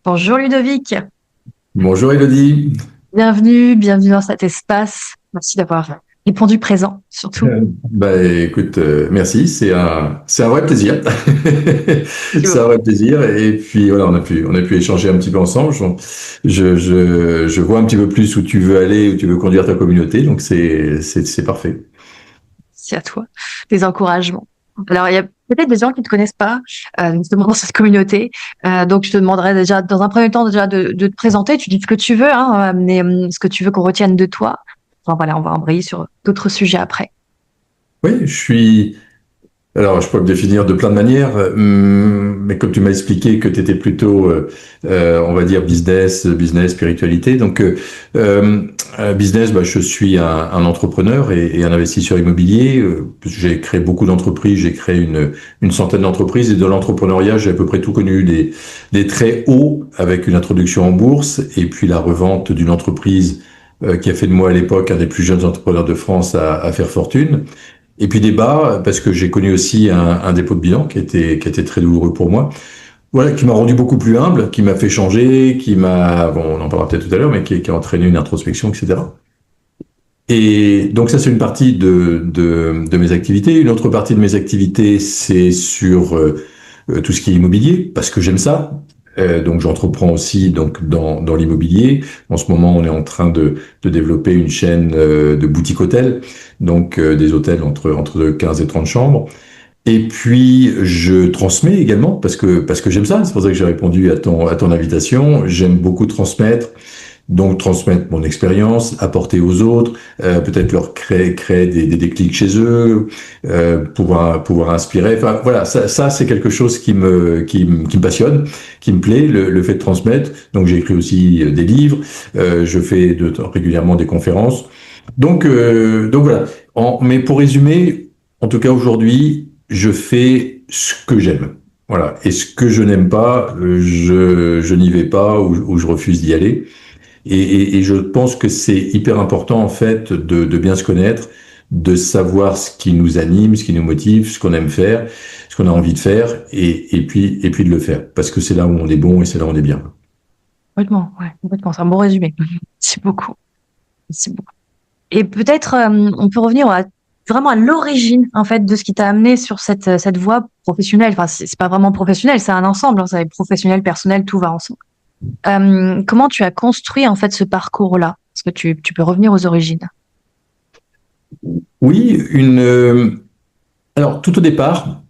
Bonjour Ludovic, Bonjour Elodie. bienvenue dans cet espace. Merci d'avoir répondu présent, surtout. Bah écoute, merci, c'est un vrai plaisir. Merci C'est un beaucoup. vrai plaisir. Et puis voilà, on a pu échanger un petit peu ensemble. Je vois un petit peu plus où tu veux aller, où tu veux conduire ta communauté, donc c'est parfait. Merci à toi. Des encouragements. Alors, il y a peut-être des gens qui ne te connaissent pas, justement dans cette communauté. Donc, je te demanderais déjà, dans un premier temps, déjà de te présenter. Tu dis ce que tu veux, hein, mais ce que tu veux qu'on retienne de toi. Enfin, voilà, on va embrayer sur d'autres sujets après. Oui, alors, je peux me définir de plein de manières, mais comme tu m'as expliqué que tu étais plutôt, on va dire, business, spiritualité. Donc, business, bah, je suis un entrepreneur et un investisseur immobilier. J'ai créé beaucoup d'entreprises, j'ai créé une centaine d'entreprises et de l'entrepreneuriat, j'ai à peu près tout connu, des très hauts avec une introduction en bourse et puis la revente d'une entreprise qui a fait de moi à l'époque un des plus jeunes entrepreneurs de France à faire fortune. Et puis des bas, parce que j'ai connu aussi un dépôt de bilan qui était très douloureux pour moi. Voilà, qui m'a rendu beaucoup plus humble, qui m'a fait changer, bon, on en parlera peut-être tout à l'heure, mais qui a entraîné une introspection, etc. Et donc ça, c'est une partie de mes activités. Une autre partie de mes activités, c'est sur tout ce qui est immobilier, parce que j'aime ça. Donc j'entreprends aussi donc dans l'immobilier. En ce moment, on est en train de développer une chaîne de boutiques hôtels, donc des hôtels entre 15 et 30 chambres. Et puis je transmets également parce que j'aime ça. C'est pour ça que j'ai répondu à ton invitation. J'aime beaucoup transmettre. Donc transmettre mon expérience, apporter aux autres, peut-être leur créer des déclics chez eux, pouvoir inspirer. Enfin voilà, ça c'est quelque chose qui me passionne, qui me plaît, le fait de transmettre. Donc j'ai écrit aussi des livres, je fais régulièrement des conférences. Donc voilà. Mais pour résumer, en tout cas aujourd'hui, je fais ce que j'aime. Voilà. Et ce que je n'aime pas, je n'y vais pas ou je refuse d'y aller. Et je pense que c'est hyper important en fait de bien se connaître, de savoir ce qui nous anime, ce qui nous motive, ce qu'on aime faire, ce qu'on a envie de faire, et puis de le faire. Parce que c'est là où on est bon et c'est là où on est bien. Complètement, ouais, complètement. C'est un bon résumé. Merci beaucoup. Merci beaucoup. Et peut-être on peut revenir vraiment à l'origine en fait de ce qui t'a amené sur cette voie professionnelle. Enfin, c'est pas vraiment professionnel, c'est un ensemble. Hein, c'est professionnel, personnel, tout va ensemble. Comment tu as construit en fait ce parcours-là? Est-ce que tu peux revenir aux origines? Oui, alors tout au départ,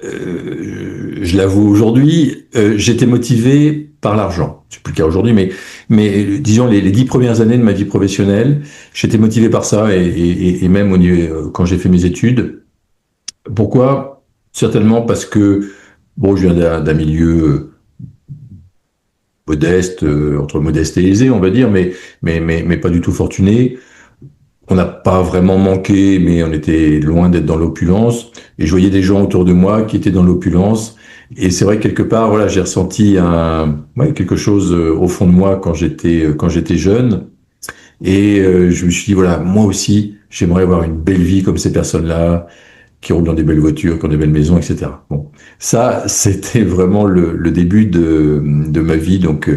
je l'avoue aujourd'hui, j'étais motivé par l'argent. C'est plus le cas aujourd'hui, mais disons les 10 premières années de ma vie professionnelle, j'étais motivé par ça et même quand j'ai fait mes études. Pourquoi? Certainement parce que, bon, je viens d'un milieu modeste, entre modeste et aisé, on va dire, mais pas du tout fortuné. On n'a pas vraiment manqué, mais on était loin d'être dans l'opulence. Et je voyais des gens autour de moi qui étaient dans l'opulence. Et c'est vrai que quelque part, voilà, j'ai ressenti ouais, quelque chose au fond de moi quand j'étais jeune. Et je me suis dit, voilà, moi aussi, j'aimerais avoir une belle vie comme ces personnes-là, qui roulent dans des belles voitures, qui ont des belles maisons, etc. Bon, ça, c'était vraiment le début de ma vie, donc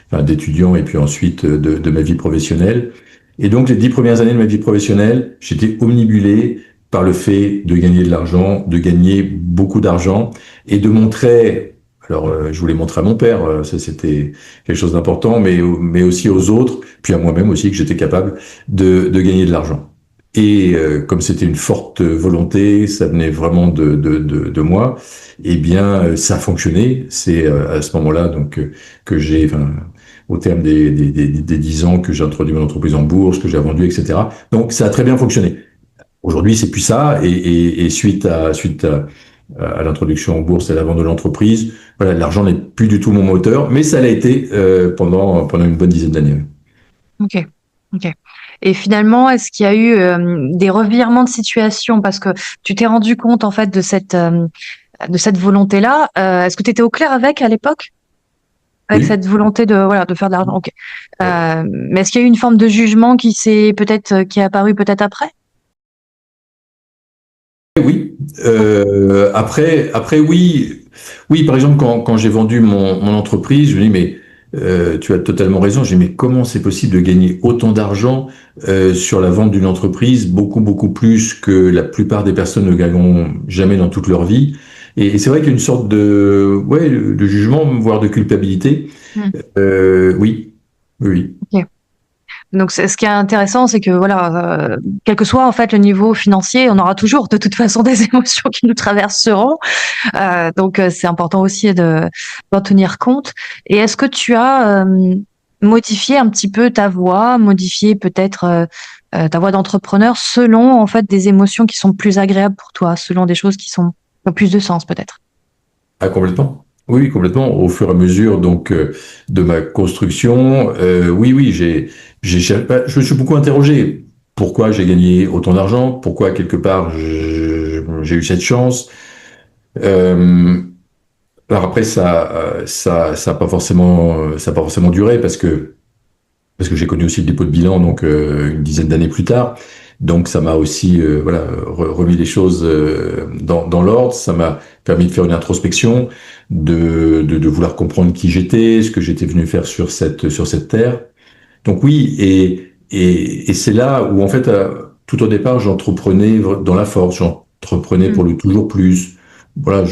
enfin, d'étudiant et puis ensuite de ma vie professionnelle. Et donc les 10 premières années de ma vie professionnelle, j'étais omnibulé par le fait de gagner de l'argent, de gagner beaucoup d'argent et de montrer. Alors, je voulais montrer à mon père, ça c'était quelque chose d'important, mais aussi aux autres, puis à moi-même aussi, que j'étais capable de gagner de l'argent. Et comme c'était une forte volonté, ça venait vraiment de moi, eh bien, ça a fonctionné. C'est à ce moment-là donc que j'ai, enfin, au terme des 10 ans que j'ai introduit mon entreprise en bourse, que j'ai vendu, etc. Donc, ça a très bien fonctionné. Aujourd'hui, c'est plus ça. Et suite à l'introduction en bourse et à la vente de l'entreprise, voilà, l'argent n'est plus du tout mon moteur, mais ça l'a été pendant une bonne dizaine d'années. Ok, ok. Et finalement, est-ce qu'il y a eu des revirements de situation parce que tu t'es rendu compte en fait de cette volonté-là? Est-ce que tu étais au clair avec à l'époque? Avec Oui. cette volonté de voilà de faire de l'argent. Ok. Mais est-ce qu'il y a eu une forme de jugement qui est apparu peut-être après? Oui. Après oui. Oui, par exemple, quand j'ai vendu mon entreprise, je me dis, mais tu as totalement raison. J'ai dit, mais comment c'est possible de gagner autant d'argent sur la vente d'une entreprise, beaucoup, beaucoup plus que la plupart des personnes ne gagneront jamais dans toute leur vie. Et c'est vrai qu'il y a une sorte de jugement, voire de culpabilité. Hmm. Oui, oui, oui. Ok. Donc, ce qui est intéressant, c'est que voilà, quel que soit en fait le niveau financier, on aura toujours de toute façon des émotions qui nous traverseront. Donc, c'est important aussi d'en tenir compte. Et est-ce que tu as modifié un petit peu ta voix, modifié peut-être ta voix d'entrepreneur selon en fait des émotions qui sont plus agréables pour toi, selon des choses qui ont plus de sens peut-être? Ah, complètement. Oui, complètement. Au fur et à mesure donc de ma construction, oui, oui, je me suis beaucoup interrogé. Pourquoi j'ai gagné autant d'argent? Pourquoi quelque part j'ai eu cette chance? Euh, alors après ça a pas forcément duré parce que j'ai connu aussi le dépôt de bilan donc une dizaine d'années plus tard. Donc ça m'a aussi voilà remis les choses dans l'ordre. Ça m'a permis de faire une introspection, de vouloir comprendre qui j'étais, ce que j'étais venu faire sur cette terre. Donc oui, et c'est là où en fait tout au départ j'entreprenais dans la force, j'entreprenais pour le toujours plus. Voilà,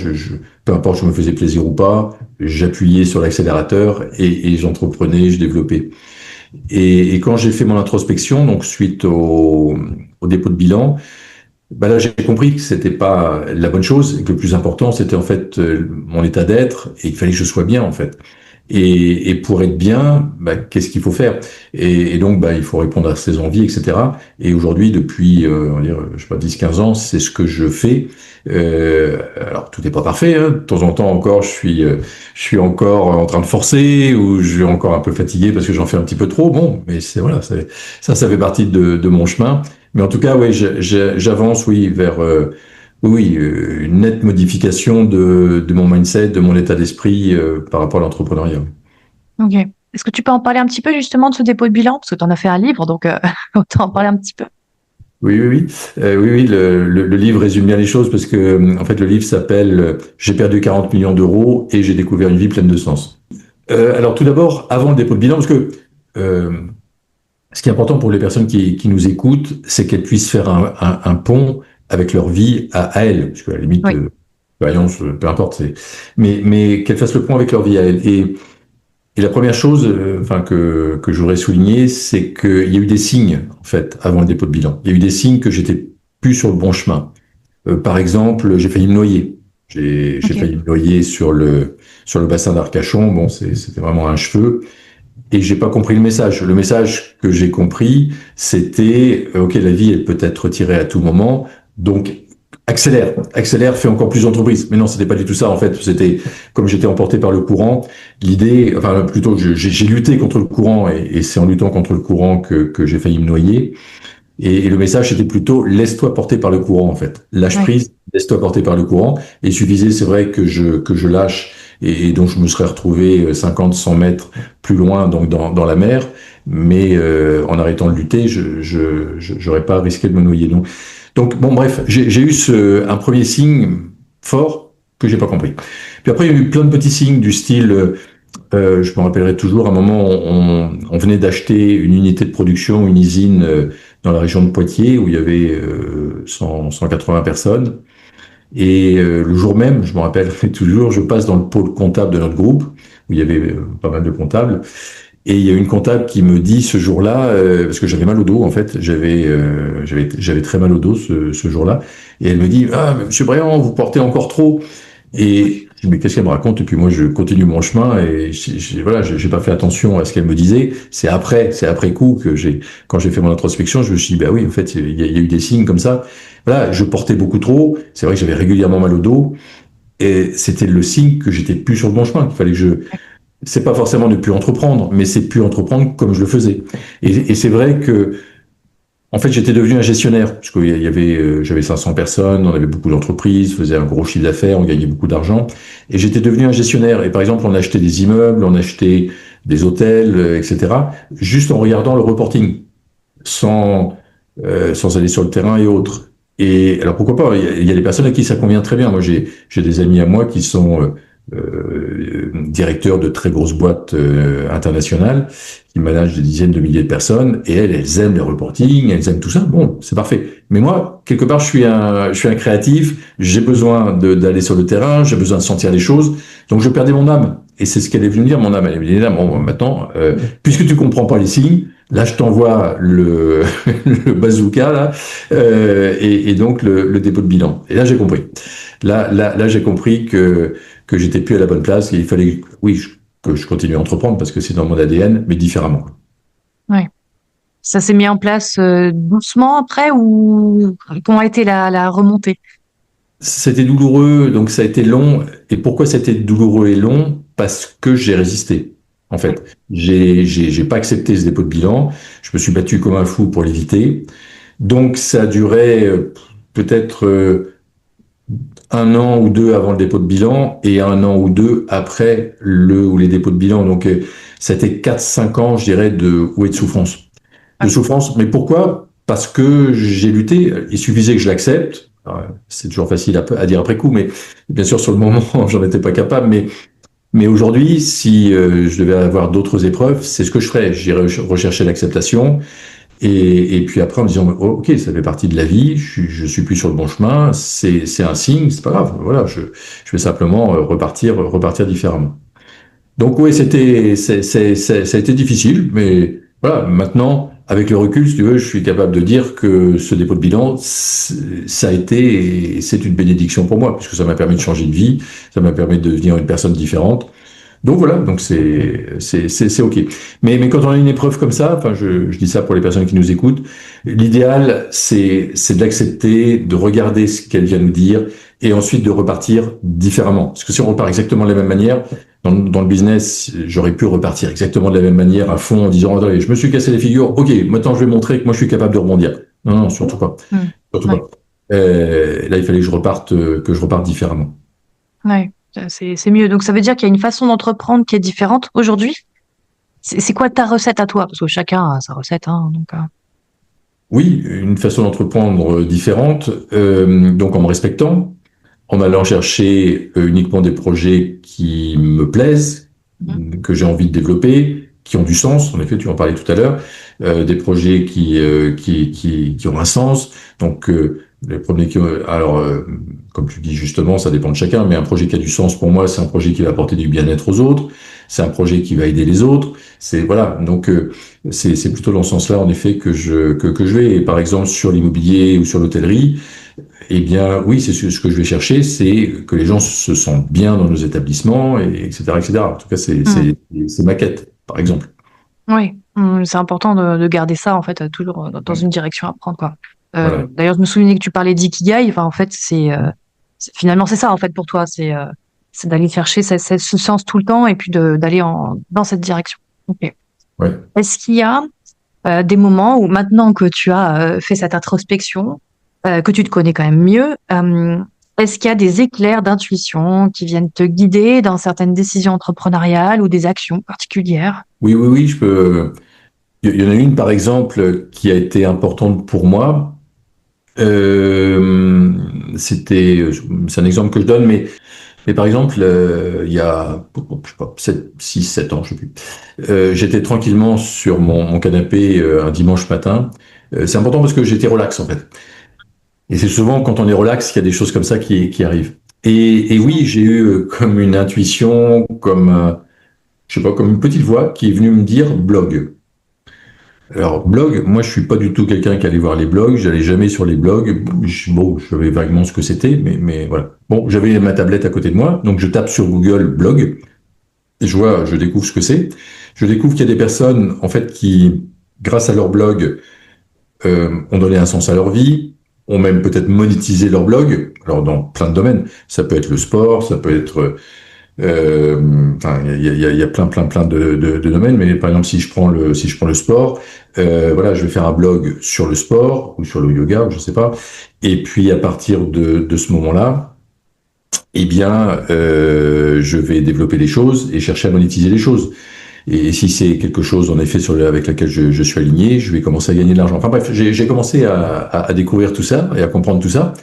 peu importe, je me faisais plaisir ou pas, j'appuyais sur l'accélérateur et j'entreprenais, je développais. Et quand j'ai fait mon introspection, donc suite au dépôt de bilan, bah là j'ai compris que c'était pas la bonne chose et que le plus important c'était en fait mon état d'être et qu'il fallait que je sois bien en fait. Et pour être bien, bah, qu'est-ce qu'il faut faire? Et donc bah, il faut répondre à ses envies, etc. Et aujourd'hui, depuis on va dire, je sais pas, 10-15 ans, c'est ce que je fais. Alors tout n'est pas parfait, hein. De temps en temps encore, je suis encore en train de forcer ou je suis encore un peu fatigué parce que j'en fais un petit peu trop. Bon, mais c'est voilà, ça fait partie de mon chemin. Mais en tout cas, oui, j'avance, oui, vers une nette modification de mon mindset, de mon état d'esprit par rapport à l'entrepreneuriat. Ok. Est-ce que tu peux en parler un petit peu justement de ce dépôt de bilan? Parce que tu en as fait un livre, donc autant en parler un petit peu. Oui, oui, oui. Oui, oui, le livre résume bien les choses parce que, en fait, le livre s'appelle J'ai perdu 40 millions d'euros et j'ai découvert une vie pleine de sens. Alors, tout d'abord, avant le dépôt de bilan, parce que euh, ce qui est important pour les personnes qui nous écoutent, c'est qu'elles puissent faire un pont avec leur vie à elles, parce qu'à la limite, Oui. expérience, peu importe, mais qu'elles fassent le pont avec leur vie à elles. Et la première chose, enfin que je voudrais souligner, c'est qu'il y a eu des signes en fait avant le dépôt de bilan. Il y a eu des signes que j'étais plus sur le bon chemin. Par exemple, j'ai failli me noyer. J'ai Ok. failli me noyer sur le bassin d'Arcachon. Bon, c'était vraiment un cheveu. Et j'ai pas compris le message. Le message que j'ai compris, c'était ok, la vie elle peut être retirée à tout moment, donc accélère, fais encore plus d'entreprises. Mais non, c'était pas du tout ça en fait. C'était comme j'étais emporté par le courant. L'idée, enfin plutôt, j'ai lutté contre le courant et c'est en luttant contre le courant que j'ai failli me noyer. Et le message, c'était plutôt laisse-toi porter par le courant, en fait. Lâche Oui. prise, laisse-toi porter par le courant. Et il suffisait, c'est vrai, que je lâche et donc je me serais retrouvé 50, 100 mètres plus loin, donc dans la mer. Mais en arrêtant de lutter, j'aurais pas risqué de me noyer. Donc bon, bref, j'ai eu un premier signe fort que j'ai pas compris. Puis après, il y a eu plein de petits signes du style je me rappellerai toujours, à un moment, on venait d'acheter une unité de production, une usine dans la région de Poitiers, où il y avait 180 personnes. Et le jour même, je me rappelle toujours, je passe dans le pôle comptable de notre groupe, où il y avait pas mal de comptables. Et il y a une comptable qui me dit ce jour-là, parce que j'avais mal au dos en fait, j'avais très mal au dos ce jour-là, et elle me dit ah Monsieur Bréant, vous portez encore trop. Et je dis, mais qu'est-ce qu'elle me raconte? Et puis moi, je continue mon chemin et voilà, j'ai pas fait attention à ce qu'elle me disait. C'est après coup que quand j'ai fait mon introspection, je me suis dit, bah oui, en fait, il y a eu des signes comme ça. Voilà, je portais beaucoup trop. C'est vrai que j'avais régulièrement mal au dos et c'était le signe que j'étais plus sur le bon chemin. Il fallait que c'est pas forcément ne plus entreprendre, mais c'est plus entreprendre comme je le faisais. Et c'est vrai que en fait, j'étais devenu un gestionnaire, parce qu'il y avait, j'avais 500 personnes, on avait beaucoup d'entreprises, faisait un gros chiffre d'affaires, on gagnait beaucoup d'argent, et j'étais devenu un gestionnaire. Et par exemple, on achetait des immeubles, on achetait des hôtels, etc., juste en regardant le reporting, sans aller sur le terrain et autres. Et alors pourquoi pas, il y a des personnes à qui ça convient très bien. Moi, j'ai des amis à moi qui sont directeurs de très grosses boîtes internationales, qui managent des dizaines de milliers de personnes, et elles aiment les reporting, elles aiment tout ça. Bon, c'est parfait. Mais moi, quelque part, je suis un créatif, j'ai besoin d'aller sur le terrain, j'ai besoin de sentir les choses, donc je perdais mon âme. Et c'est ce qu'elle est venue me dire, mon âme. Elle est venue me dire, bon, maintenant, puisque tu comprends pas les signes, là, je t'envoie le bazooka, là, et donc le dépôt de bilan. Et là, j'ai compris. Là, j'ai compris que j'étais plus à la bonne place et il fallait, oui, que je continue à entreprendre parce que c'est dans mon ADN, mais différemment. Ouais. Ça s'est mis en place doucement après ou comment a été la remontée? C'était douloureux, donc ça a été long. Et pourquoi c'était douloureux et long? Parce que j'ai résisté. En fait, j'ai pas accepté ce dépôt de bilan. Je me suis battu comme un fou pour l'éviter. Donc ça a duré peut-être un an ou deux avant le dépôt de bilan et un an ou deux après le ou les dépôts de bilan. Donc ça a été 4-5 ans, je dirais, de ou et de souffrance. De Ouais. souffrance. Mais pourquoi? Parce que j'ai lutté. Il suffisait que je l'accepte. C'est toujours facile à dire après coup, mais bien sûr sur le moment, j'en étais pas capable. Mais aujourd'hui, si je devais avoir d'autres épreuves, c'est ce que je ferais. J'irais rechercher l'acceptation. Et puis après, en me disant, oh, ok, ça fait partie de la vie, je suis plus sur le bon chemin, c'est un signe, c'est pas grave. Voilà, je vais simplement repartir différemment. Donc oui, ça a été difficile, mais voilà, maintenant, avec le recul, si tu veux, je suis capable de dire que ce dépôt de bilan, ça a été, et c'est une bénédiction pour moi, puisque ça m'a permis de changer de vie, ça m'a permis de devenir une personne différente. Donc voilà, donc c'est ok. Mais quand on a une épreuve comme ça, enfin je dis ça pour les personnes qui nous écoutent, l'idéal c'est de l'accepter, de regarder ce qu'elle vient nous dire et ensuite de repartir différemment. Parce que si on repart exactement de la même manière, dans le business, j'aurais pu repartir exactement de la même manière à fond en disant attendez, je me suis cassé les figures, ok, maintenant je vais montrer que moi je suis capable de rebondir. Non, non, surtout pas, Mm. surtout Ouais. pas. Là, il fallait que je reparte différemment. Ouais. C'est mieux. Donc ça veut dire qu'il y a une façon d'entreprendre qui est différente aujourd'hui. C'est quoi ta recette à toi? Parce que chacun a sa recette, hein, donc. Oui, une façon d'entreprendre différente, donc en me respectant, en allant chercher uniquement des projets qui me plaisent, Mhm. que j'ai envie de développer, qui ont du sens. En effet, tu en parlais tout à l'heure, des projets qui ont un sens. Donc, les premiers qui, alors, comme tu dis justement, ça dépend de chacun, mais un projet qui a du sens pour moi, c'est un projet qui va apporter du bien-être aux autres. C'est un projet qui va aider les autres. C'est voilà. Donc, c'est plutôt dans ce sens-là, en effet, que je vais. Et par exemple, sur l'immobilier ou sur l'hôtellerie. Eh bien, oui, c'est ce que je vais chercher, c'est que les gens se sentent bien dans nos établissements, et, etc., etc. En tout cas, Mm. c'est ma quête, par exemple. Oui, c'est important de garder ça en fait toujours dans Ouais. une direction à prendre quoi. Voilà. D'ailleurs, je me souvenais que tu parlais d'ikigai. Enfin, en fait, finalement c'est ça en fait pour toi, c'est d'aller chercher ce sens tout le temps et puis d'aller dans cette direction. Ok. Ouais. Est-ce qu'il y a des moments où maintenant que tu as fait cette introspection, que tu te connais quand même mieux, est-ce qu'il y a des éclairs d'intuition qui viennent te guider dans certaines décisions entrepreneuriales ou des actions particulières? Oui, oui, oui, je peux. Il y en a une, par exemple, qui a été importante pour moi. C'était, c'est un exemple que je donne, mais par exemple, il y a, je sais pas, 6, 7 ans, je sais plus. J'étais tranquillement sur mon canapé un dimanche matin. C'est important parce que j'étais relax, en fait. Et c'est souvent quand on est relax qu'il y a des choses comme ça qui arrivent. Et oui, j'ai eu comme une intuition, comme, je sais pas, comme une petite voix qui est venue me dire blog. Alors, blog, moi, je suis pas du tout quelqu'un qui allait voir les blogs, j'allais jamais sur les blogs. Bon, je savais vaguement ce que c'était, mais voilà. Bon, j'avais ma tablette à côté de moi, donc je tape sur Google blog, et je découvre ce que c'est. Je découvre qu'il y a des personnes, en fait, qui, grâce à leur blog, ont donné un sens à leur vie, ont même peut-être monétisé leur blog. Alors, dans plein de domaines. Ça peut être le sport, ça peut être enfin, il y a plein de domaines, mais par exemple, si je prends le sport, voilà, je vais faire un blog sur le sport ou sur le yoga, ou je sais pas. Et puis à partir de ce moment-là, eh bien, je vais développer les choses et chercher à monétiser les choses. et si c'est quelque chose en effet avec laquelle je suis aligné, je vais commencer à gagner de l'argent. Enfin bref, j'ai commencé à découvrir tout ça et à comprendre tout ça.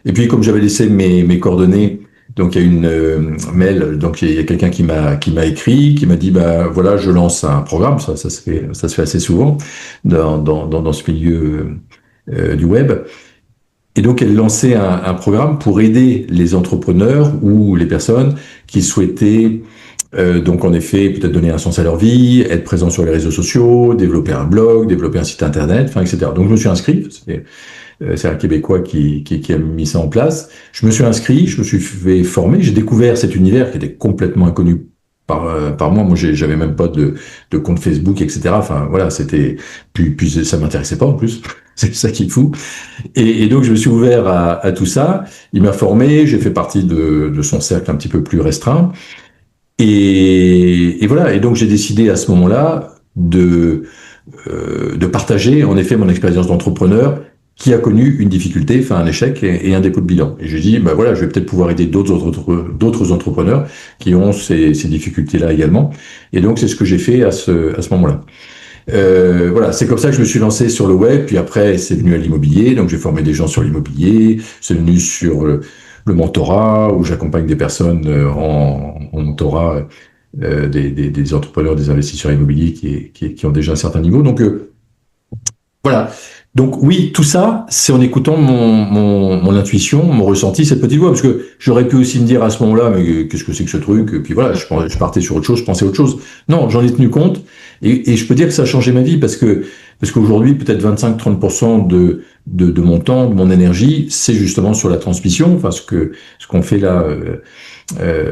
Et puis comme j'avais laissé mes coordonnées, donc il y a une mail, donc il y a quelqu'un qui m'a écrit, qui m'a dit bah voilà, je lance un programme, ça se fait assez souvent dans ce milieu du web. Et donc, elle lançait un programme pour aider les entrepreneurs ou les personnes qui souhaitaient, donc en effet, peut-être donner un sens à leur vie, être présent sur les réseaux sociaux, développer un blog, développer un site internet, enfin, etc. Donc, je me suis inscrit. C'est un Québécois qui a mis ça en place. Je me suis inscrit, je me suis fait former, j'ai découvert cet univers qui était complètement inconnu par moi. Moi, j'avais même pas de compte Facebook, etc. Enfin, voilà, puis ça m'intéressait pas en plus. C'est ça qui est fou. Et donc, je me suis ouvert à tout ça. Il m'a formé, j'ai fait partie de son cercle un petit peu plus restreint. Et voilà. Et donc, j'ai décidé à ce moment-là de partager, en effet, mon expérience d'entrepreneur qui a connu une difficulté, enfin un échec et un dépôt de bilan. Et j'ai dit, bah voilà, je vais peut-être pouvoir aider d'autres entrepreneurs qui ont ces difficultés-là également. Et donc, c'est ce que j'ai fait à ce moment-là. Voilà, c'est comme ça que je me suis lancé sur le web, puis après c'est venu à l'immobilier, donc j'ai formé des gens sur l'immobilier, c'est venu sur le mentorat, où j'accompagne des personnes en mentorat, des entrepreneurs, des investisseurs immobiliers qui ont déjà un certain niveau. Donc voilà. Donc oui, tout ça, c'est en écoutant mon intuition, mon ressenti, cette petite voix, parce que j'aurais pu aussi me dire à ce moment-là, mais qu'est-ce que c'est que ce truc? Et puis voilà, je partais sur autre chose, je pensais à autre chose. Non, j'en ai tenu compte, et je peux dire que ça a changé ma vie, parce qu'aujourd'hui, peut-être 25-30% de mon temps, de mon énergie, c'est justement sur la transmission, enfin ce qu'on fait là,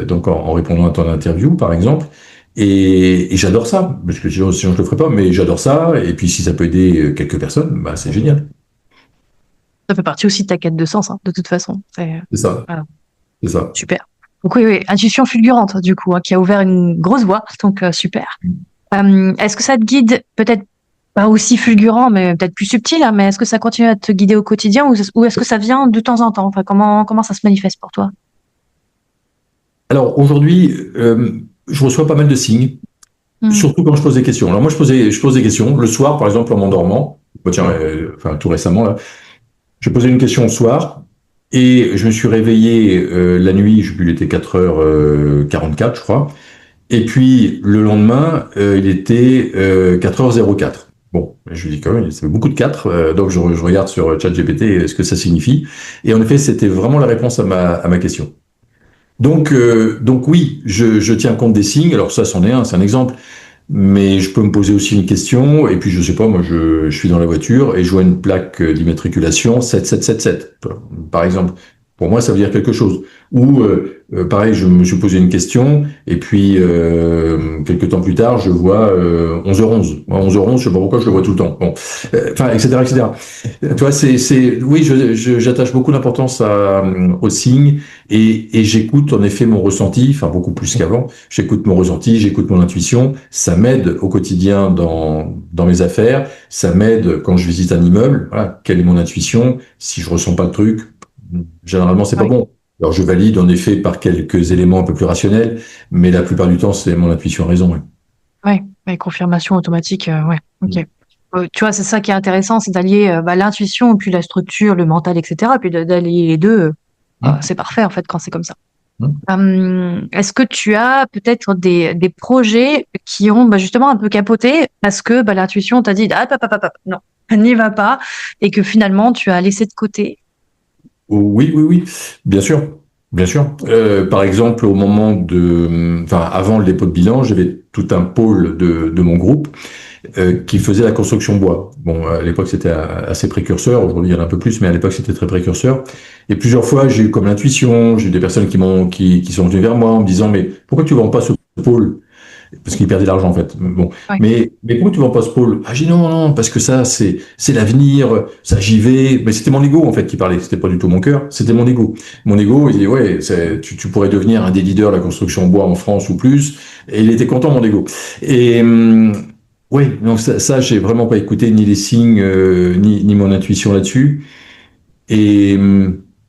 donc en répondant à ton interview, par exemple. Et j'adore ça, parce que sinon je le ferais pas, mais j'adore ça. Et puis si ça peut aider quelques personnes, bah c'est génial. Ça fait partie aussi de ta quête de sens, hein, de toute façon. C'est ça, Voilà, c'est ça. super. Donc oui, oui, intuition fulgurante, du coup, hein, qui a ouvert une grosse voie. Donc super. Est-ce que ça te guide peut-être pas aussi fulgurant, mais peut-être plus subtil, hein, mais est-ce que ça continue à te guider au quotidien ou est-ce que ça vient de temps en temps? Enfin, comment ça se manifeste pour toi? Alors aujourd'hui, je reçois pas mal de signes, Hmm. surtout quand je pose des questions. Alors moi, je pose des questions le soir, par exemple, en m'endormant. Bah, tiens, enfin tout récemment là, je posais une question au soir et je me suis réveillé la nuit. Je sais plus, il était 4h44, je crois. Et puis le lendemain, il était 4h04. Bon, je lui dis quand même, ça fait beaucoup de 4, donc je regarde sur ChatGPT ce que ça signifie. Et en effet, c'était vraiment la réponse à ma question. Donc oui, je tiens compte des signes. Alors ça, c'en est un, c'est un exemple. Mais je peux me poser aussi une question. Et puis je sais pas, moi, je suis dans la voiture et je vois une plaque d'immatriculation 7777, par exemple. Pour moi, ça veut dire quelque chose. Ou pareil, je me suis posé une question et puis quelques temps plus tard, je vois 11h11. 11h11, je sais pas pourquoi je le vois tout le temps. Bon, enfin, etc., etc. Tu vois, oui, j'attache beaucoup d'importance aux signes et j'écoute en effet mon ressenti, enfin beaucoup plus qu'avant. J'écoute mon ressenti, j'écoute mon intuition. Ça m'aide au quotidien dans mes affaires. Ça m'aide quand je visite un immeuble. Voilà, quelle est mon intuition? Si je ressens pas le truc, généralement c'est pas Ouais, bon. Alors je valide en effet par quelques éléments un peu plus rationnels, mais la plupart du temps c'est mon intuition a raison. Ouais. ouais, ouais, confirmation automatique, ouais, ok. Tu vois, c'est ça qui est intéressant, c'est d'allier l'intuition, puis la structure, le mental, etc. Puis d'allier les deux, Hum, c'est parfait en fait quand c'est comme ça. hum. Est-ce que tu as peut-être des projets qui ont justement un peu capoté parce que l'intuition t'a dit ah, non, n'y va pas, et que finalement tu as laissé de côté. Oui, oui, oui, bien sûr, bien sûr. Par exemple, enfin, avant le dépôt de bilan, j'avais tout un pôle de mon groupe qui faisait la construction bois. Bon, à l'époque, c'était assez précurseur. Aujourd'hui, il y en a un peu plus, mais à l'époque, c'était très précurseur. Et plusieurs fois, j'ai eu comme l'intuition, j'ai eu des personnes qui sont venues vers moi en me disant, mais pourquoi tu vends pas ce pôle? Parce qu'ils perdaient de l'argent en fait. Bon, Ouais, mais pourquoi tu vends pas ce pôle? Ah, j'ai dit non, non, parce que ça c'est l'avenir, ça j'y vais. Mais c'était mon ego en fait qui parlait, c'était pas du tout mon cœur, c'était mon ego. Mon ego, il dit ouais, tu pourrais devenir un des leaders de la construction en bois en France ou plus. Et il était content mon ego. Et ouais, donc ça j'ai vraiment pas écouté ni les signes ni mon intuition là-dessus. Et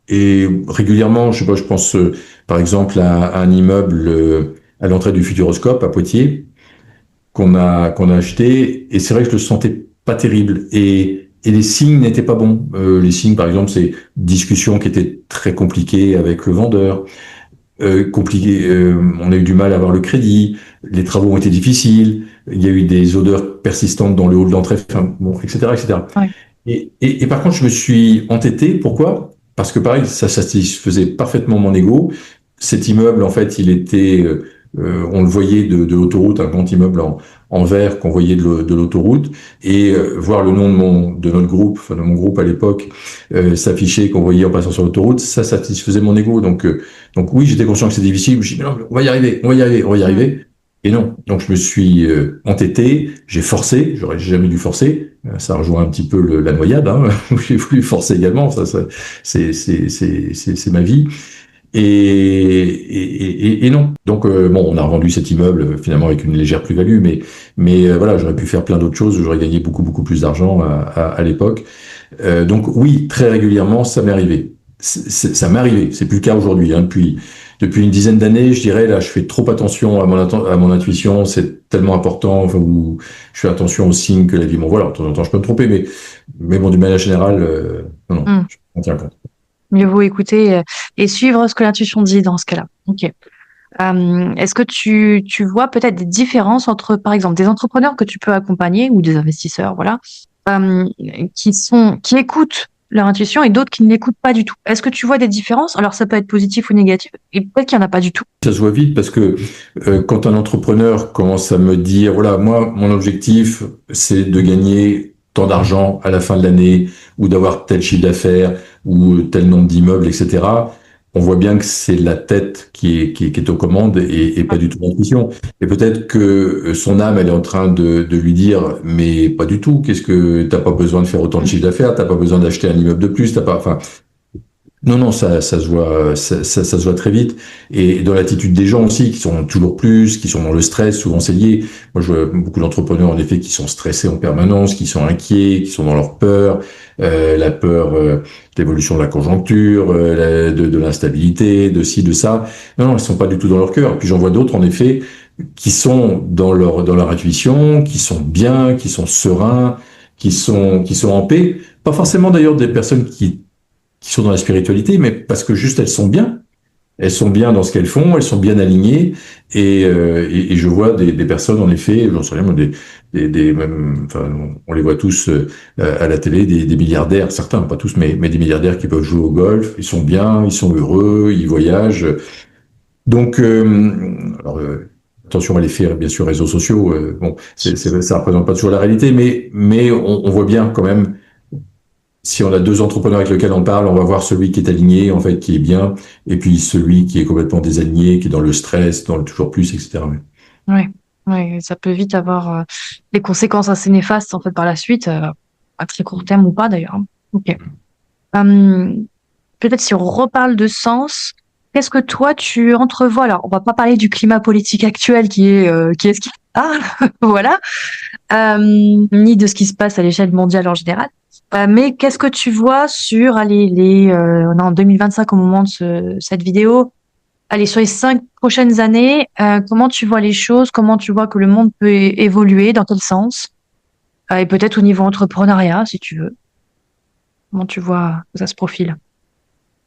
et régulièrement, je sais pas, je pense par exemple à un immeuble à l'entrée du Futuroscope à Poitiers. qu'on a acheté, et c'est vrai que je le sentais pas terrible, et les signes n'étaient pas bons. Les signes, par exemple, c'est une discussion qui était très compliquée avec le vendeur, compliqué. On a eu du mal à avoir le crédit, les travaux ont été difficiles, il y a eu des odeurs persistantes dans le hall d'entrée, enfin, bon, etc., etc. Ouais. Et par contre, je me suis entêté. Pourquoi? Parce que pareil, ça satisfaisait parfaitement mon ego. Cet immeuble, en fait, il était, on le voyait de l'autoroute, un grand immeuble en verre qu'on voyait de l'autoroute, et voir le nom de notre groupe, enfin de mon groupe à l'époque, s'afficher qu'on voyait en passant sur l'autoroute, ça satisfaisait mon ego. Donc oui, j'étais conscient que c'était difficile. Je me suis dit, mais non, on va y arriver, on va y arriver, on va y arriver. Et non. Donc je me suis entêté, j'ai forcé, j'aurais jamais dû forcer. Ça rejoint un petit peu la noyade, hein. J'ai voulu forcer également, c'est ma vie. Et non. Donc bon, on a revendu cet immeuble finalement avec une légère plus-value, mais voilà, j'aurais pu faire plein d'autres choses, j'aurais gagné beaucoup plus d'argent à l'époque. Donc oui, très régulièrement, ça m'est arrivé. Ça m'est arrivé. C'est plus le cas aujourd'hui. Hein, depuis une dizaine d'années, je dirais, là, je fais trop attention à mon intuition. C'est tellement important. Enfin, où je fais attention aux signes que la vie m'envoie. Alors, de temps en temps, je peux me tromper, mais bon, d'une manière générale, non, Mm. je m'en tiens compte. Mieux vaut écouter et suivre ce que l'intuition dit dans ce cas-là. Ok. Est-ce que tu vois peut-être des différences entre, par exemple, des entrepreneurs que tu peux accompagner ou des investisseurs, voilà, euh, qui écoutent leur intuition et d'autres qui ne l'écoutent pas du tout? Est-ce que tu vois des différences? Alors, ça peut être positif ou négatif, et peut-être qu'il n'y en a pas du tout. Ça se voit vite parce que quand un entrepreneur commence à me dire, voilà, moi, mon objectif, c'est de gagner tant d'argent à la fin de l'année, ou d'avoir tel chiffre d'affaires, ou tel nombre d'immeubles, etc. On voit bien que c'est la tête qui est aux commandes et pas du tout l'intuition. Et peut-être que son âme, elle est en train de lui dire, mais pas du tout. Qu'est-ce que t'as pas besoin de faire autant de chiffre d'affaires, t'as pas besoin d'acheter un immeuble de plus, t'as pas, enfin, non, non, ça se voit, ça se voit très vite. Et dans l'attitude des gens aussi, qui sont toujours plus, qui sont dans le stress, souvent c'est lié. Moi, je vois beaucoup d'entrepreneurs, en effet, qui sont stressés en permanence, qui sont inquiets, qui sont dans leur peur, la peur de l'évolution de la conjoncture, de l'instabilité, de ci, de ça. Non, non, ils sont pas du tout dans leur cœur. Puis j'en vois d'autres, en effet, qui sont dans leur intuition, qui sont bien, qui sont sereins, qui sont en paix. Pas forcément d'ailleurs des personnes qui sont dans la spiritualité, mais parce que juste elles sont bien. Elles sont bien dans ce qu'elles font, elles sont bien alignées, et je vois des personnes, en effet, j'en sais rien, même, enfin, on les voit tous à la télé, des milliardaires, certains, pas tous, mais des milliardaires qui peuvent jouer au golf, ils sont bien, ils sont heureux, ils voyagent. Donc, alors, attention à l'effet, bien sûr, réseaux sociaux, bon, ça représente pas toujours la réalité, mais on voit bien quand même si on a deux entrepreneurs avec lesquels on parle, on va voir celui qui est aligné, en fait, qui est bien, et puis celui qui est complètement désaligné, qui est dans le stress, dans le toujours plus, etc. Ouais, ouais, ça peut vite avoir des conséquences assez néfastes en fait par la suite, à très court terme ou pas d'ailleurs. Ok. Hum, Peut-être si on reparle de sens, qu'est-ce que toi tu entrevois? Alors, on va pas parler du climat politique actuel qui est ce qui parle, voilà, ni de ce qui se passe à l'échelle mondiale en général. Mais qu'est-ce que tu vois sur, allez, on est en 2025 au moment de cette vidéo. Allez, sur les 5 prochaines années, comment tu vois les choses? Comment tu vois que le monde peut évoluer? Dans quel sens? Et peut-être au niveau entrepreneuriat, si tu veux. Comment tu vois que ça se profile?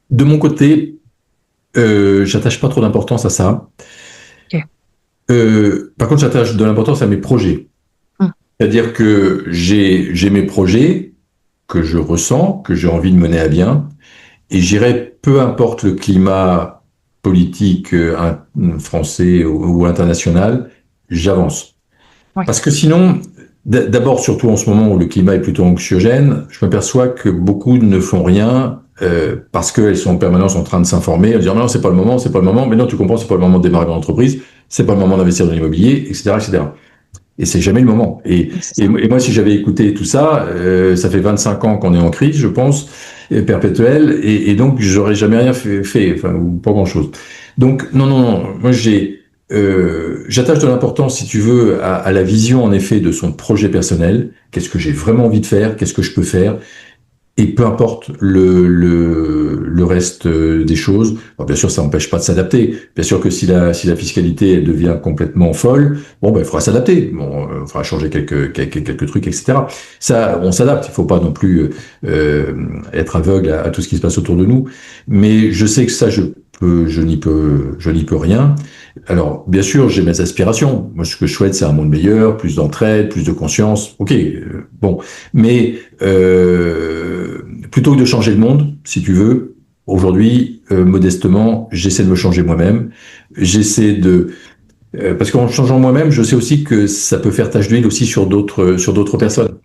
De mon côté, j'attache pas trop d'importance à ça. Ok. Par contre, j'attache de l'importance à mes projets. Hum. C'est-à-dire que j'ai mes projets que je ressens, que j'ai envie de mener à bien, et j'irai peu importe le climat politique français ou international, j'avance. Ouais. Parce que sinon, d'abord, surtout en ce moment où le climat est plutôt anxiogène, je m'aperçois que beaucoup ne font rien parce qu'elles sont en permanence en train de s'informer, à dire non, c'est pas le moment, c'est pas le moment, mais non, tu comprends, c'est pas le moment de démarrer mon entreprise, c'est pas le moment d'investir dans l'immobilier, etc., etc. Et c'est jamais le moment. C'est ça. Et moi, si j'avais écouté tout ça, ça fait 25 ans qu'on est en crise, je pense, perpétuelle, et donc j'aurais jamais rien fait, enfin, ou pas grand-chose. Donc, non, non, non, moi j'attache de l'importance, si tu veux, à la vision, en effet, de son projet personnel. Qu'est-ce que j'ai vraiment envie de faire? Qu'est-ce que je peux faire? et peu importe le reste des choses. Alors, bien sûr, ça n'empêche pas de s'adapter. Bien sûr que si la fiscalité elle devient complètement folle, bon, ben, il faudra s'adapter. Bon, il faudra changer quelques trucs, etc. Ça, on s'adapte. Il faut pas non plus être aveugle à tout ce qui se passe autour de nous. Mais je sais que ça, je n'y peux rien. Alors, bien sûr, j'ai mes aspirations. Moi, ce que je souhaite, c'est un monde meilleur, plus d'entraide, plus de conscience. Ok, bon. Mais plutôt que de changer le monde, si tu veux, aujourd'hui, modestement, j'essaie de me changer moi-même. J'essaie de parce qu'en changeant moi-même, je sais aussi que ça peut faire tache d'huile aussi sur d'autres Tout à fait. personnes.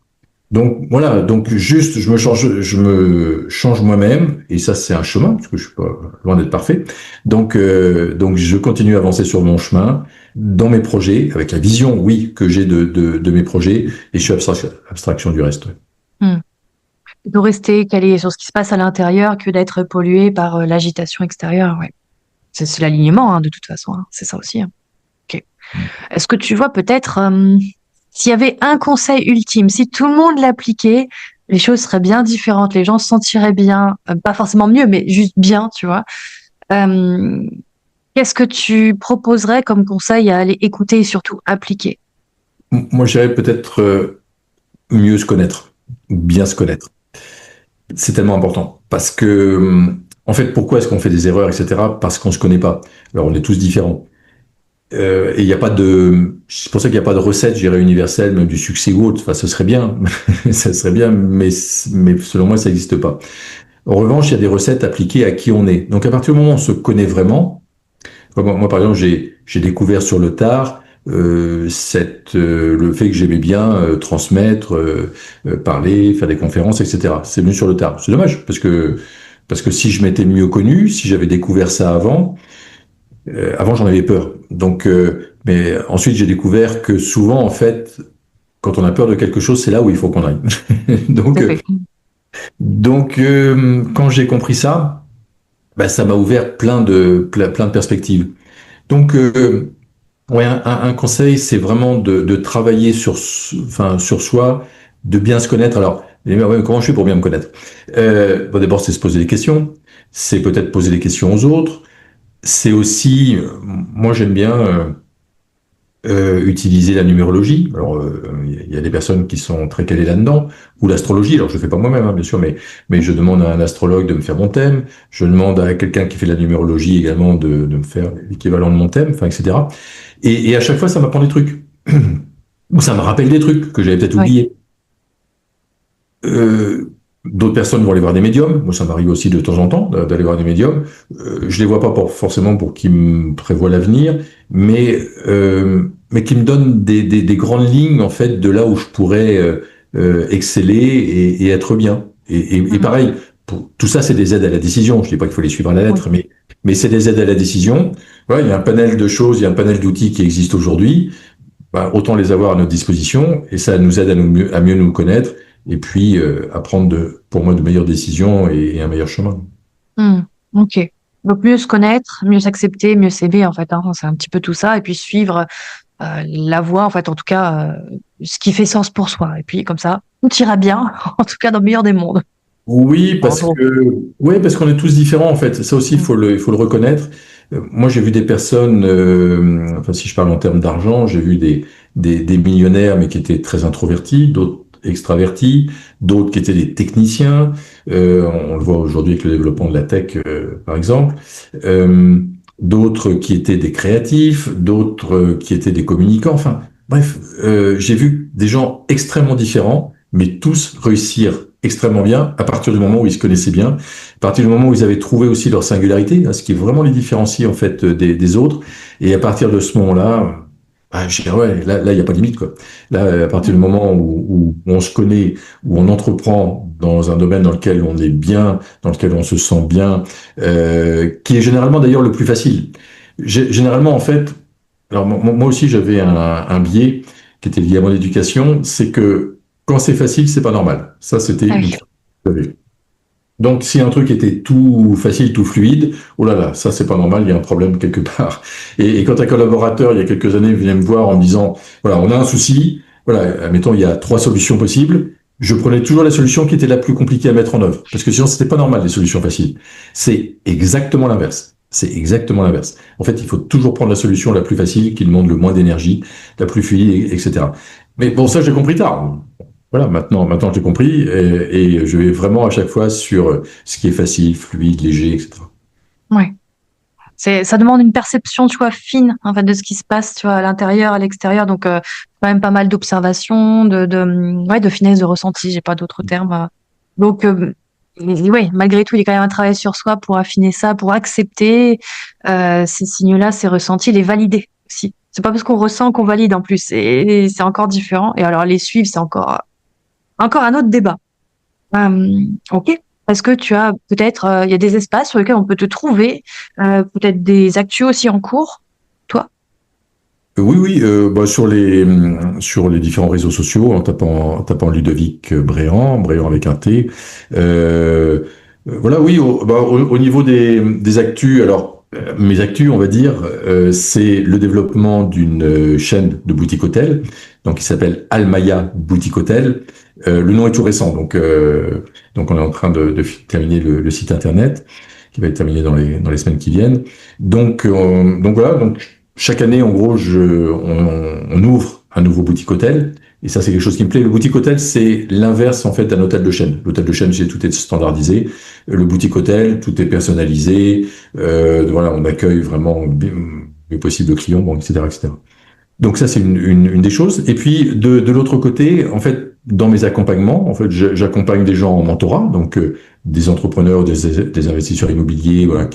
Donc voilà, donc juste je me change moi-même et ça c'est un chemin parce que je suis pas loin d'être parfait. Donc je continue à avancer sur mon chemin dans mes projets avec la vision oui que j'ai de mes projets et je suis abstraction du reste. Ouais. Hmm. De rester calé sur ce qui se passe à l'intérieur que d'être pollué par l'agitation extérieure. Ouais. C'est l'alignement, hein, de toute façon. Hein. C'est ça aussi. Hein. Ok. Est-ce que tu vois peut-être s'il y avait un conseil ultime, si tout le monde l'appliquait, les choses seraient bien différentes, les gens se sentiraient bien, pas forcément mieux, mais juste bien, tu vois. Euh, Qu'est-ce que tu proposerais comme conseil à aller écouter et surtout appliquer? Moi je dirais peut-être mieux se connaître, bien se connaître. C'est tellement important parce que en fait pourquoi est-ce qu'on fait des erreurs etc. Parce qu'on se connaît pas. Alors on est tous différents. Et il n'y a pas de, c'est pour ça qu'il n'y a pas de recette, je dirais, universelle, même du succès ou autre. Enfin, ce serait bien, ça serait bien, mais selon moi, ça n'existe pas. En revanche, il y a des recettes appliquées à qui on est. Donc, à partir du moment où on se connaît vraiment, moi par exemple, j'ai découvert sur le tard le fait que j'aimais bien transmettre, parler, faire des conférences, etc. C'est venu sur le tard. C'est dommage parce que si je m'étais mieux connu, si j'avais découvert ça avant, j'en avais peur. Donc, mais ensuite, j'ai découvert que souvent, en fait, quand on a peur de quelque chose, c'est là où il faut qu'on aille. Tout donc, à euh, fait. quand j'ai compris ça, bah, ça m'a ouvert plein de perspectives. Donc, ouais, un conseil, c'est vraiment de travailler enfin, sur soi, de bien se connaître. Alors, ouais, comment je fais pour bien me connaître? Bon, d'abord, c'est se poser des questions. C'est peut-être poser des questions aux autres. C'est aussi, moi j'aime bien utiliser la numérologie. Alors, il y a des personnes qui sont très calées là-dedans, ou l'astrologie. Alors, je ne fais pas moi-même, hein, bien sûr, mais je demande à un astrologue de me faire mon thème. Je demande à quelqu'un qui fait de la numérologie également de me faire l'équivalent de mon thème, enfin, etc. Et à chaque fois, ça m'apprend des trucs. Ou ça me rappelle des trucs que j'avais peut-être Oui. oubliés. D'autres personnes vont aller voir des médiums. Moi, ça m'arrive aussi de temps en temps d'aller voir des médiums. Je les vois pas forcément pour qu'ils me prévoient l'avenir, mais qui me donnent des grandes lignes en fait de là où je pourrais exceller et être bien. Et Mhm. pareil, tout ça, c'est des aides à la décision. Je dis pas qu'il faut les suivre à la Oui. lettre, mais c'est des aides à la décision. Voilà, il y a un panel de choses, il y a un panel d'outils qui existent aujourd'hui. Ben, autant les avoir à notre disposition et ça nous aide à mieux nous connaître et puis à prendre pour moi de meilleures décisions et un meilleur chemin. Hmm. Ok. Donc mieux se connaître, mieux s'accepter, mieux s'aimer en fait. Hein. C'est un petit peu tout ça. Et puis suivre la voie, en fait, en tout cas, ce qui fait sens pour soi. Et puis comme ça, tout ira bien, en tout cas dans le meilleur des mondes. Oui, En gros. parce qu'on est tous différents en fait. Ça aussi, Hmm. il faut le reconnaître. Moi, j'ai vu des personnes, enfin, si je parle en termes d'argent, j'ai vu des millionnaires, mais qui étaient très introvertis, d'autres extravertis, d'autres qui étaient des techniciens. On le voit aujourd'hui avec le développement de la tech, par exemple. Euh, D'autres qui étaient des créatifs, d'autres qui étaient des communicants. Enfin, bref, j'ai vu des gens extrêmement différents, mais tous réussir extrêmement bien à partir du moment où ils se connaissaient bien, à partir du moment où ils avaient trouvé aussi leur singularité, hein, ce qui vraiment les différencie en fait des autres. Et à partir de ce moment-là, bah, je dirais, ouais, là, il n'y a pas de limite, quoi. Là, à partir du Hmm. moment où on se connaît, où on entreprend dans un domaine dans lequel on est bien, dans lequel on se sent bien, qui est généralement d'ailleurs le plus facile. Généralement, en fait, alors moi aussi j'avais un biais qui était lié à mon éducation, c'est que quand c'est facile, c'est pas normal. Ça, c'était Ah une oui. phrase que j'avais. Donc, si un truc était tout facile, tout fluide, oh là là, ça c'est pas normal, il y a un problème quelque part. Et quand un collaborateur, il y a quelques années, venait me voir en me disant, voilà, on a un souci, voilà, admettons, il y a trois solutions possibles, je prenais toujours la solution qui était la plus compliquée à mettre en œuvre. Parce que sinon, c'était pas normal, les solutions faciles. C'est exactement l'inverse. C'est exactement l'inverse. En fait, il faut toujours prendre la solution la plus facile, qui demande le moins d'énergie, la plus fluide, etc. Mais bon, ça, j'ai compris tard. Voilà, maintenant, j'ai compris, et je vais vraiment à chaque fois sur ce qui est facile, fluide, léger, etc. Ouais. Ça demande une perception, tu vois, fine, en fait, de ce qui se passe, tu vois, à l'intérieur, à l'extérieur. Donc, quand même pas mal d'observation, ouais, de finesse de ressenti. J'ai pas d'autres termes. Donc, ouais, malgré tout, il y a quand même un travail sur soi pour affiner ça, pour accepter ces signaux-là, ces ressentis, les valider aussi. C'est pas parce qu'on ressent qu'on valide en plus. C'est encore différent. Et alors, les suivre, c'est encore un autre débat. Ok. Est-ce que tu as peut-être, il y a des espaces sur lesquels on peut te trouver, peut-être des actus aussi en cours, toi? Oui, bah, sur les différents réseaux sociaux, en tapant Ludovic Bréant avec un T. Voilà, oui, au niveau des actus, alors mes actus, on va dire, c'est le développement d'une chaîne de boutique hôtel, donc qui s'appelle Almaya Boutique Hôtel. Le nom est tout récent, donc on est en train de terminer le site internet, qui va être terminé dans les semaines qui viennent. Donc voilà, donc chaque année, en gros, on ouvre un nouveau boutique hôtel. Et ça, c'est quelque chose qui me plaît. Le boutique hôtel, c'est l'inverse, en fait, d'un hôtel de chaîne. L'hôtel de chaîne, c'est tout est standardisé. Le boutique hôtel, tout est personnalisé. Voilà, on accueille vraiment le possible le client, bon, etc., etc. Donc ça, c'est une des choses. Et puis, de l'autre côté, en fait, dans mes accompagnements, en fait, j'accompagne des gens en mentorat, donc des entrepreneurs, des investisseurs immobiliers, voilà,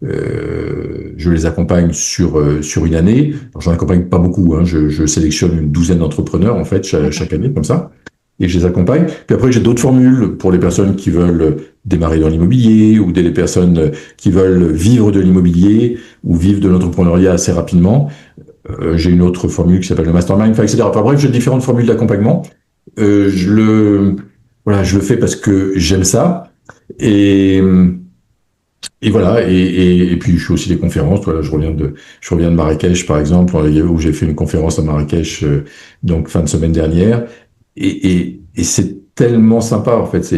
je les accompagne sur une année. Alors, j'en accompagne pas beaucoup, hein, je sélectionne une douzaine d'entrepreneurs, en fait, chaque année, comme ça, et je les accompagne. Puis après, j'ai d'autres formules pour les personnes qui veulent démarrer dans l'immobilier, ou des personnes qui veulent vivre de l'immobilier, ou vivre de l'entrepreneuriat assez rapidement. J'ai une autre formule qui s'appelle le mastermind, enfin, etc. Enfin bref, j'ai différentes formules d'accompagnement. Voilà, je le fais parce que j'aime ça. Et, et voilà. Et puis je fais aussi des conférences. Voilà, je reviens de Marrakech, par exemple, où j'ai fait une conférence à Marrakech, donc fin de semaine dernière. Et c'est tellement sympa, en fait.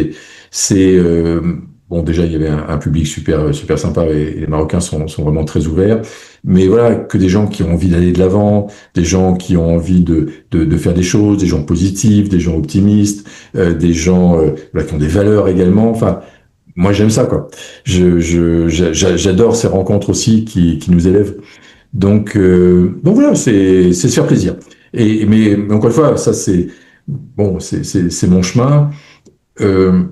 Bon, déjà, il y avait un public super sympa, et les Marocains sont vraiment très ouverts. Mais voilà, que des gens qui ont envie d'aller de l'avant, des gens qui ont envie de faire des choses, des gens positifs, des gens optimistes, des gens voilà, qui ont des valeurs également. Enfin, moi, j'aime ça, quoi. J'adore ces rencontres aussi qui nous élèvent. Donc voilà, c'est se faire plaisir. Mais encore une fois, ça c'est bon, c'est mon chemin. Euh,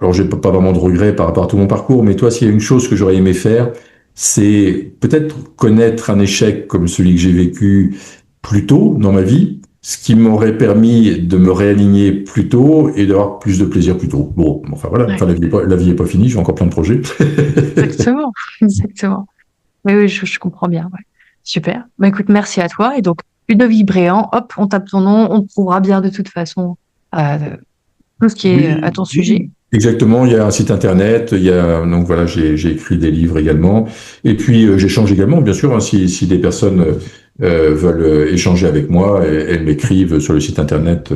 alors j'ai pas vraiment de regrets par rapport à tout mon parcours, mais toi, s'il y a une chose que j'aurais aimé faire, c'est peut-être connaître un échec comme celui que j'ai vécu plus tôt dans ma vie, ce qui m'aurait permis de me réaligner plus tôt et d'avoir plus de plaisir plus tôt. Bon, enfin voilà, Ouais, enfin, la vie est pas finie, j'ai encore plein de projets. exactement, exactement. Mais oui, je comprends bien. Ouais. Super. Bah, écoute, merci à toi. Et donc, Ludovic Bréant, hop, on tape ton nom, on trouvera bien de toute façon euh, tout ce qui est à Oui, ton sujet. oui, exactement. Il y a un site internet. Donc voilà, j'ai écrit des livres également. Et puis j'échange également, bien sûr, hein, si des personnes veulent échanger avec moi, elles m'écrivent sur le site internet.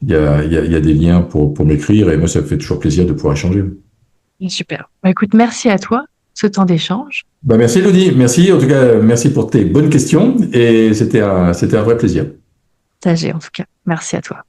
Il y a des liens pour m'écrire, et moi ça me fait toujours plaisir de pouvoir échanger. Super. Bah, écoute, merci à toi, ce temps d'échange. Bah merci Elodie, merci en tout cas, merci pour tes bonnes questions, et c'était un vrai plaisir. Partagé en tout cas. Merci à toi.